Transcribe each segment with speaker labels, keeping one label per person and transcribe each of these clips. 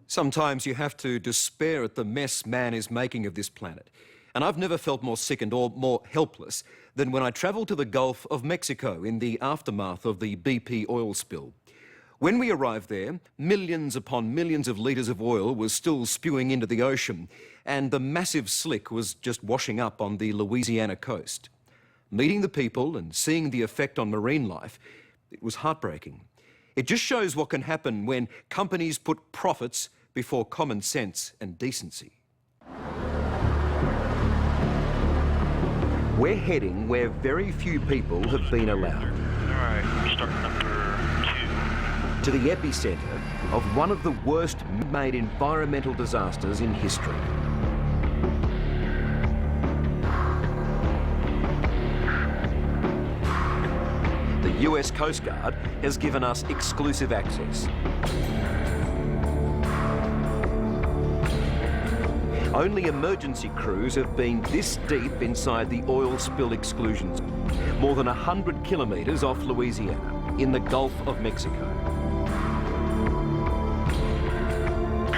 Speaker 1: Sometimes you have to despair at the mess man is making of this planet. And I've never felt more sickened or more helpless than when I travelled to the Gulf of Mexico in the aftermath of the BP oil spill. When we arrived there, millions upon millions of litres of oil was still spewing into the ocean, and the massive slick was just washing up on the Louisiana coast. Meeting the people and seeing the effect on marine life, it was heartbreaking. It just shows what can happen when companies put profits before common sense and decency. We're heading where very few people have been allowed.
Speaker 2: All right, start number 2.
Speaker 1: To the epicentre of one of the worst man-made environmental disasters in history. The US Coast Guard has given us exclusive access. Only emergency crews have been this deep inside the oil spill exclusion zone, more than 100 kilometres off Louisiana, in the Gulf of Mexico.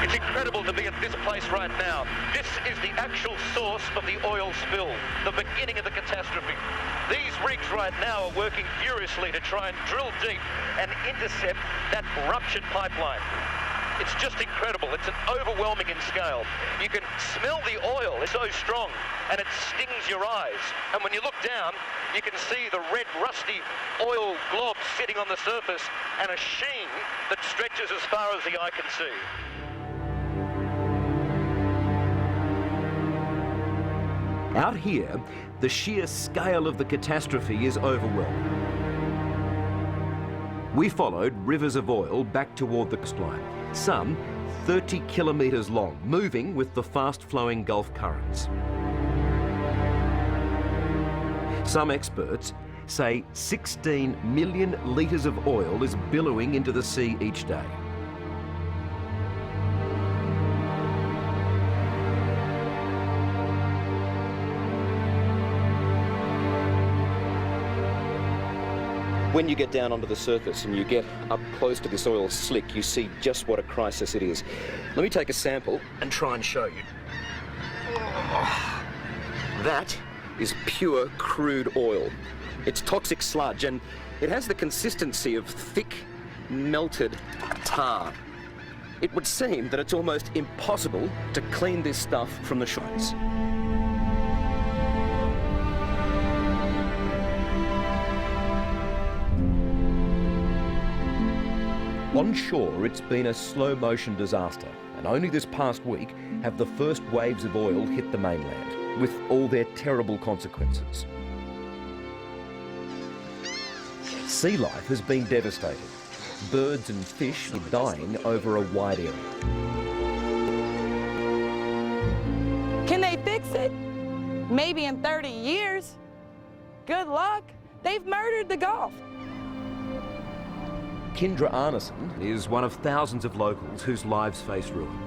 Speaker 3: It's incredible to be at this place right now. This is the actual source of the oil spill, the beginning of the catastrophe. These rigs right now are working furiously to try and drill deep and intercept that ruptured pipeline. It's just incredible. It's an overwhelming in scale. You can smell the oil. It's so strong, and it stings your eyes. And when you look down, you can see the red, rusty oil glob sitting on the surface and a sheen that stretches as far as the eye can see.
Speaker 1: Out here, the sheer scale of the catastrophe is overwhelming. We followed rivers of oil back toward the coastline, some 30 kilometres long, moving with the fast-flowing Gulf currents. Some experts say 16 million litres of oil is billowing into the sea each day. When you get down onto the surface and you get up close to this oil slick, you see just what a crisis it is. Let me take a sample and try and show you. Oh, that is pure crude oil. It's toxic sludge and it has the consistency of thick, melted tar. It would seem that it's almost impossible to clean this stuff from the shores. On shore, it's been a slow-motion disaster, and only this past week have the first waves of oil hit the mainland, with all their terrible consequences. Sea life has been devastated. Birds and fish are dying over a wide area.
Speaker 4: Can they fix it? Maybe in 30 years. Good luck. They've murdered the Gulf.
Speaker 1: Kendra Arneson is one of thousands of locals whose lives face ruin.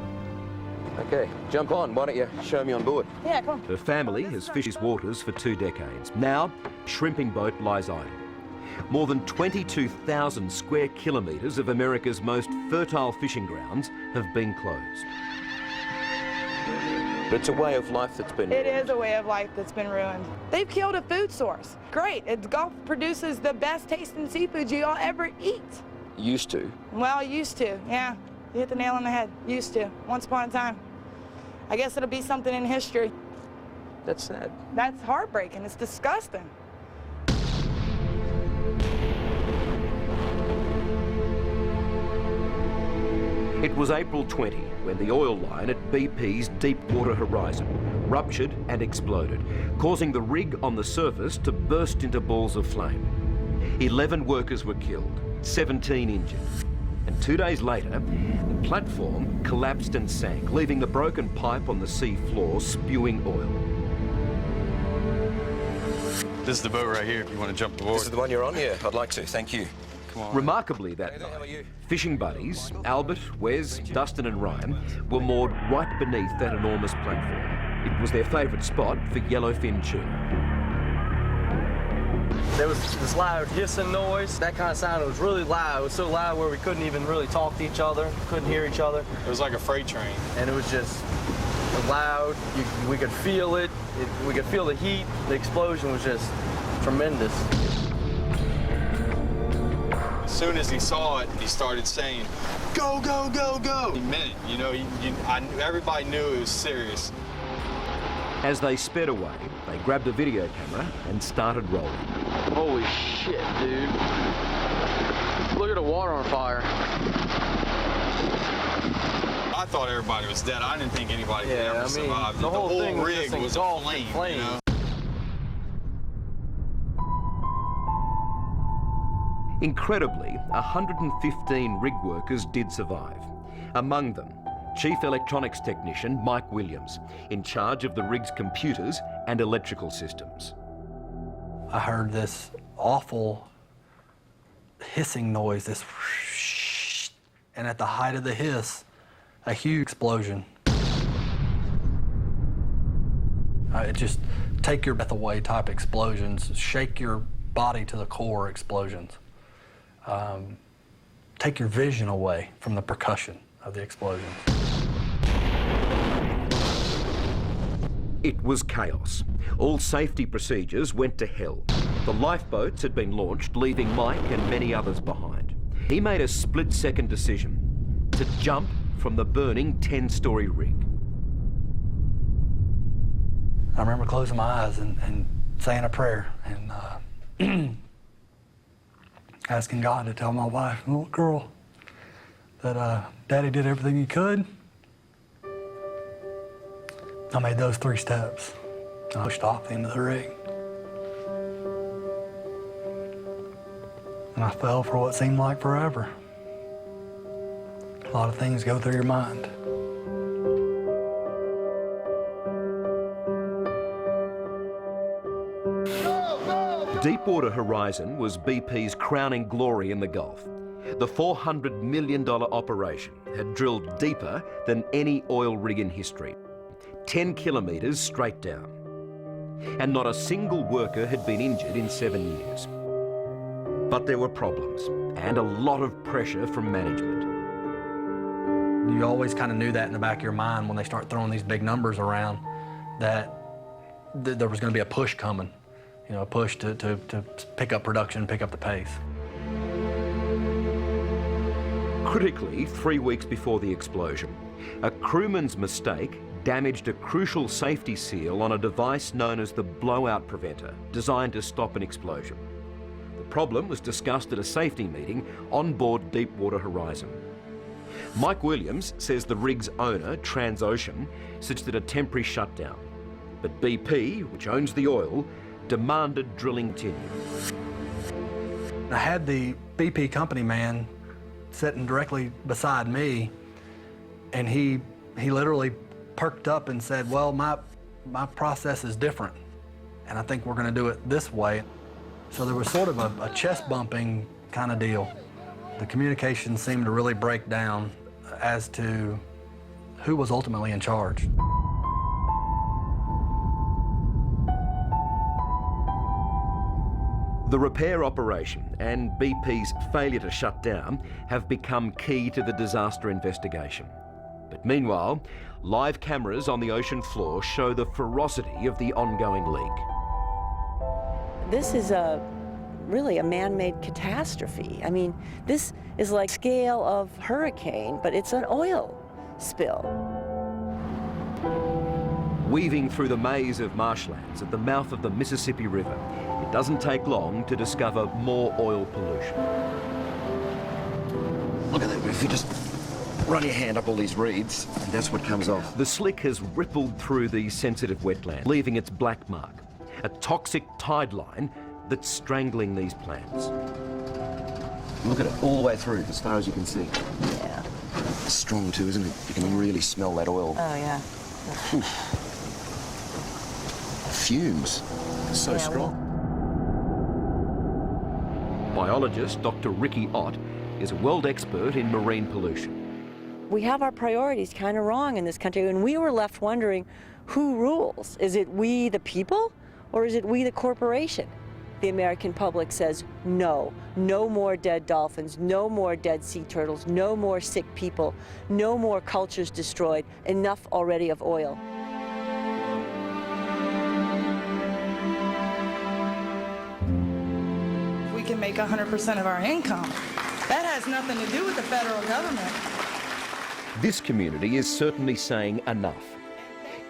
Speaker 1: Okay, jump on. Why don't you show me on board?
Speaker 4: Yeah, come on.
Speaker 1: Her family has fished these waters for 2 decades. Now, shrimping boat lies idle. More than 22,000 square kilometres of America's most fertile fishing grounds have been closed. But it's a way of life that's been ruined.
Speaker 4: It is a way of life that's been ruined. They've killed a food source. Great, the Gulf produces the best tasting seafood you'll ever eat.
Speaker 1: Used to.
Speaker 4: Well, used to, yeah. You hit the nail on the head. Used to, once upon a time. I guess it'll be something in history.
Speaker 1: That's sad.
Speaker 4: That's heartbreaking. It's disgusting.
Speaker 1: It was April 20 when the oil line at BP's Deepwater Horizon ruptured and exploded, causing the rig on the surface to burst into balls of flame. 11 workers were killed, 17 injured. And 2 days later, the platform collapsed and sank, leaving the broken pipe on the sea floor spewing oil.
Speaker 2: This is the boat right here if you want to jump aboard.
Speaker 5: This is the one you're on? Yeah, I'd like to. Thank you.
Speaker 2: Come on.
Speaker 1: Remarkably that
Speaker 5: How are
Speaker 1: night,
Speaker 5: you?
Speaker 1: fishing buddies, Albert, Wes, Dustin and Ryan, were moored right beneath that enormous platform. It was their favourite spot for yellowfin tuna.
Speaker 6: There was this loud hissing noise. That kind of sound was really loud. It was so loud where we couldn't even really talk to each other, couldn't hear each other.
Speaker 7: It was like a freight train.
Speaker 6: And it was just loud. We could feel it. We could feel the heat. The explosion was just tremendous.
Speaker 7: As soon as he saw it, he started saying, "Go, go, go, go!" He meant it, you know. Everybody knew it was serious.
Speaker 1: As they sped away, they grabbed a video camera and started rolling.
Speaker 6: Holy shit, dude. Look at the water on fire.
Speaker 7: I thought everybody was dead. I didn't think anybody could ever survive.
Speaker 6: The whole thing
Speaker 7: rig was
Speaker 6: engulfed in
Speaker 7: aflame, you know?
Speaker 1: Incredibly, 115 rig workers did survive. Among them, Chief Electronics Technician Mike Williams, in charge of the rig's computers and electrical systems.
Speaker 8: I heard this awful hissing noise, this whoosh, and at the height of the hiss, a huge explosion. It just take your breath away type explosions, shake your body to the core explosions. Take your vision away from the percussion of the explosion.
Speaker 1: It was chaos. All safety procedures went to hell. The lifeboats had been launched, leaving Mike and many others behind. He made a split-second decision to jump from the burning 10-story rig.
Speaker 8: I remember closing my eyes and saying a prayer and asking God to tell my wife, little girl, that Daddy did everything he could. I made those 3 steps. I pushed off into the rig. And I fell for what seemed like forever. A lot of things go through your mind.
Speaker 1: Deepwater Horizon was BP's crowning glory in the Gulf. The $400 million operation had drilled deeper than any oil rig in history, 10 kilometres straight down. And not a single worker had been injured in 7 years. But there were problems and a lot of pressure from management.
Speaker 8: You always kind of knew that in the back of your mind when they start throwing these big numbers around, that there was going to be a push coming. You know, a push to pick up production, pick up the pace.
Speaker 1: Critically, 3 weeks before the explosion, a crewman's mistake damaged a crucial safety seal on a device known as the blowout preventer, designed to stop an explosion. The problem was discussed at a safety meeting on board Deepwater Horizon. Mike Williams says the rig's owner, Transocean, suggested a temporary shutdown. But BP, which owns the oil, demanded drilling continue.
Speaker 8: I had the BP company man sitting directly beside me, and he literally perked up and said, well, my process is different, and I think we're going to do it this way. So there was sort of a chest bumping kind of deal. The communication seemed to really break down as to who was ultimately in charge.
Speaker 1: The repair operation and BP's failure to shut down have become key to the disaster investigation. But meanwhile, live cameras on the ocean floor show the ferocity of the ongoing leak.
Speaker 9: This is really a man-made catastrophe. I mean, this is like scale of hurricane, but it's an oil spill.
Speaker 1: Weaving through the maze of marshlands at the mouth of the Mississippi River, it doesn't take long to discover more oil pollution.
Speaker 5: Look at that. If you just run your hand up all these reeds, and that's what comes off.
Speaker 1: The slick has rippled through the sensitive wetland, leaving its black mark, a toxic tide line that's strangling these plants.
Speaker 5: Look at it, all the way through, as far as you can see.
Speaker 9: Yeah.
Speaker 5: It's strong too, isn't it? You can really smell that oil.
Speaker 9: Oh, yeah.
Speaker 5: Fumes. So
Speaker 9: Yeah,
Speaker 5: strong.
Speaker 1: Biologist Dr. Ricky Ott is a world expert in marine pollution.
Speaker 9: We have our priorities kind of wrong in this country, and we were left wondering who rules. Is it we, the people, or is it we, the corporation? the American public says no. No more dead dolphins, no more dead sea turtles, no more sick people, no more cultures destroyed. Enough already of oil.
Speaker 4: We can make 100% of our income. That has nothing to do with the federal government.
Speaker 1: This community is certainly saying enough.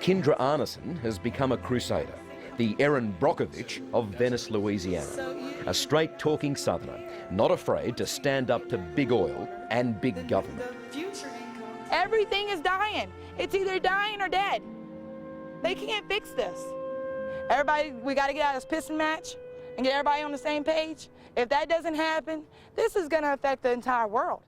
Speaker 1: Kendra Arneson has become a crusader, the Erin Brockovich of Venice, Louisiana, a straight-talking Southerner, not afraid to stand up to big oil and big government.
Speaker 4: Everything is dying. It's either dying or dead. They can't fix this. Everybody, we got to get out of this pissing match and get everybody on the same page. If that doesn't happen, this is going to affect the entire world.